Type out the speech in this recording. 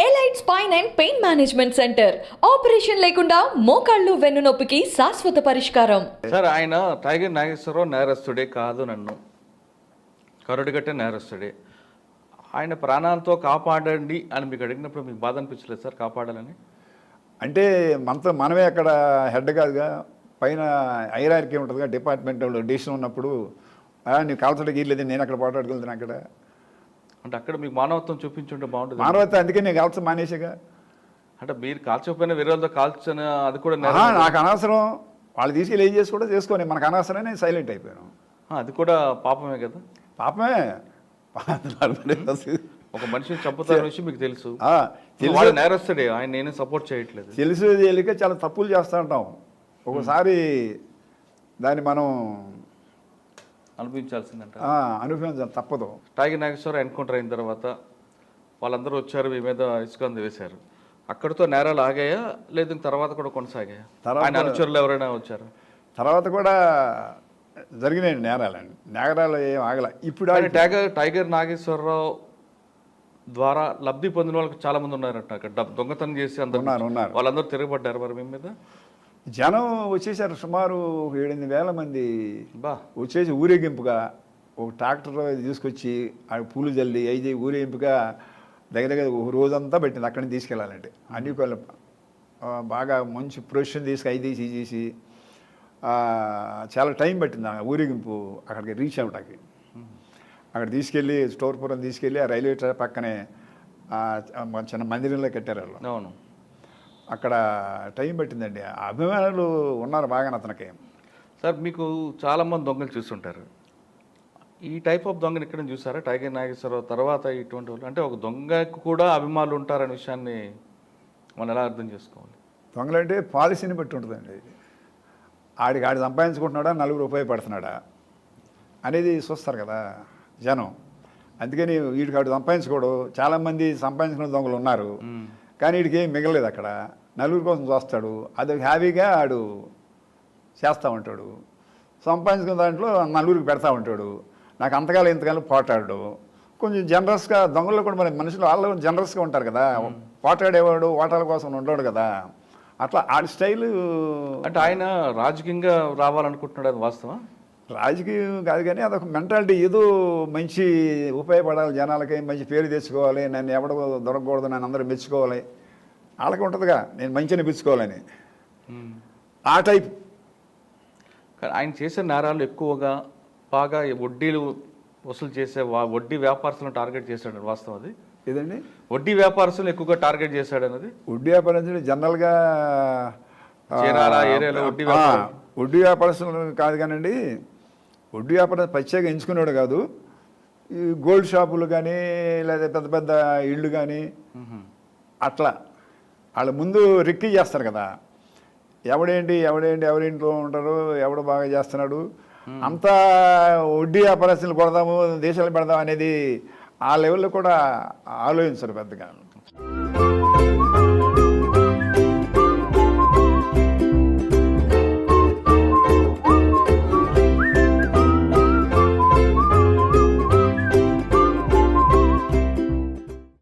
Elite spine and pain management centre operation లేకుండా మోకాళ్ళు వెన్నునొప్పికి శాశ్వత పరిష్కారం. సార్, ఆయన టైగర్ నాగేశ్వరరావు నేరస్తుడే కాదు, నన్ను కరుడుగట్టే నేరస్తుడే. ఆయన ప్రాణాలతో కాపాడండి అని మీకు అడిగినప్పుడు మీకు బాధ అనిపించలేదు సార్ కాపాడాలని? అంటే మనమే అక్కడ హెడ్ కాదుగా, పైన హైరార్కీ ఉంటుందిగా, డిపార్ట్మెంట్ డిసిషన్ ఉన్నప్పుడు నీకు కాల్చడానికి లేదు, నేను అక్కడ పోటాడుకెళ్తాను అక్కడ. అంటే అక్కడ మీకు మానవత్వం చూపించుంటే బాగుంటుంది. మానవత్వం అందుకే నేను కాల్చడం మానేసాగా. అంటే మీరు కాల్చకపోయినా వేరే వాళ్ళతో కాల్చని అది కూడా నాకు అనవసరం, వాళ్ళు తీసుకెళ్ళి ఏం చేసుకోని మనకు అనవసరం, నేను సైలెంట్ అయిపోయాను. అది కూడా పాపమే కదా. పాపమే. ఒక మనిషిని చంపుతారు విషయం మీకు తెలుసు, వాళ్ళు నేరస్తుడే, ఆయన నేను సపోర్ట్ చేయట్లేదు. తెలుసు తెలియక చాలా తప్పులు చేస్తూ ఉంటాం. ఒకసారి దాన్ని మనం అనుభవించాల్సిందంట. అనుభవించాలి, తప్పదు. టైగర్ నాగేశ్వరరావు ఎన్కౌంటర్ అయిన తర్వాత వాళ్ళందరూ వచ్చారు, మీ మీద ఇసుకంది వేశారు. అక్కడితో నేరాలు ఆగాయా లేదు తర్వాత కూడా కొనసాగాయా? ఆయన అనుచరులు ఎవరైనా వచ్చారు? తర్వాత కూడా జరిగినాయి నేరాలు ఏం ఆగల. ఇప్పుడు టైగర్ నాగేశ్వరరావు ద్వారా లబ్ధి పొందిన వాళ్ళకి చాలా మంది ఉన్నారంట అక్కడ, దొంగతనం చేసి అందరూ ఉన్నారు. వాళ్ళందరూ తిరగబడ్డారు మరి మీ మీద? జనం వచ్చేసారు, సుమారు 7,000 మంది వచ్చేసి ఊరేగింపుగా ఒక ట్రాక్టర్ తీసుకొచ్చి ఆ పూలు జల్లి అయితే ఊరేగింపుగా దగ్గర ఒక రోజంతా పెట్టింది అక్కడిని తీసుకెళ్ళాలంటే. అన్ని బాగా మంచి ప్రొఫెషన్ తీసి చేసి చాలా టైం పట్టింది ఆ ఊరేగింపు అక్కడికి రీచ్ అవ్వడానికి. అక్కడ తీసుకెళ్ళి స్టోర్పురం తీసుకెళ్ళి ఆ రైల్వే ట్రాక్ పక్కనే చిన్న మందిరంలో కట్టారు వాళ్ళు. అవును, అక్కడ టైం పట్టిందండి. అభిమానులు ఉన్నారు బాగా అతనికి. సార్, మీకు చాలామంది దొంగలు చూస్తుంటారు, ఈ టైప్ ఆఫ్ దొంగని ఇక్కడ చూసారా? టైగర్ నాగేశ్వరరావు తర్వాత ఇటువంటి వాళ్ళు, అంటే ఒక దొంగకు కూడా అభిమానులు ఉంటారనే విషయాన్ని మనం ఎలా అర్థం చేసుకోవాలి? దొంగలు అంటే పాలసీని బట్టి ఉంటుందండి. ఆడి సంపాదించుకుంటున్నాడా, నలుగురు ఉపయోగపడుతున్నాడా అనేది చూస్తారు కదా జనం. అందుకని వీడికి ఆడు సంపాదించుకోడు. చాలామంది సంపాదించుకున్న దొంగలు ఉన్నారు, కానీ వీడికి ఏం మిగలలేదు అక్కడ. నలుగురి కోసం చూస్తాడు, అది హ్యాపీగా ఆడు చేస్తూ ఉంటాడు. సంపాదించుకున్న దాంట్లో నలుగురికి పెడతా ఉంటాడు. నాకు అంతకాలం ఇంతకాలం పోటాడు. కొంచెం జనరస్గా దొంగల్లో కూడా మరి మనుషులు వాళ్ళు జనరస్గా ఉంటారు కదా. పోటాడేవాడు ఓటాల కోసం ఉండడు కదా. అట్లా ఆడి స్టైలు. అంటే ఆయన రాజకీయంగా రావాలనుకుంటున్నాడు, అది వాస్తవం? రాజకీయం కాదు కానీ అదొక మెంటాలిటీ. ఏదో మంచి ఉపయోగపడాలి, జనాలకి మంచి పేరు తెచ్చుకోవాలి, నన్ను ఎవడ దొరకకూడదు, నన్ను అందరూ మెచ్చుకోవాలి, వాళ్ళకి ఉంటుందిగా నేను మంచిగా మెచ్చుకోవాలని, ఆ టైప్. కానీ ఆయన చేసే నేరాలు ఎక్కువగా బాగా వడ్డీలు వసూలు చేసే వడ్డీ వ్యాపారస్తులను టార్గెట్ చేశాడు, వాస్తవం అది? ఏదండి? వడ్డీ వ్యాపారస్తులను ఎక్కువగా టార్గెట్ చేశాడు అన్నది. వడ్డీ వ్యాపారస్తులు జనరల్గా ఏరియాలో వడ్డీ వ్యాపారస్తులు కాదు కానండి, వడ్డీ వ్యాపారం ప్రత్యేకంగా ఎంచుకునేవాడు కాదు. ఈ గోల్డ్ షాపులు కానీ లేదా పెద్ద పెద్ద ఇళ్ళు కానీ అట్లా వాళ్ళ ముందు రెక్కి చేస్తారు కదా. ఎవరింట్లో ఉంటారు, ఎవడు బాగా చేస్తున్నాడు, అంతా వడ్డీ వ్యాపారస్తులు కొడదాము, దేశాలు పెడదాం అనేది ఆ లెవెల్లో కూడా ఆలోచించరు పెద్దగా.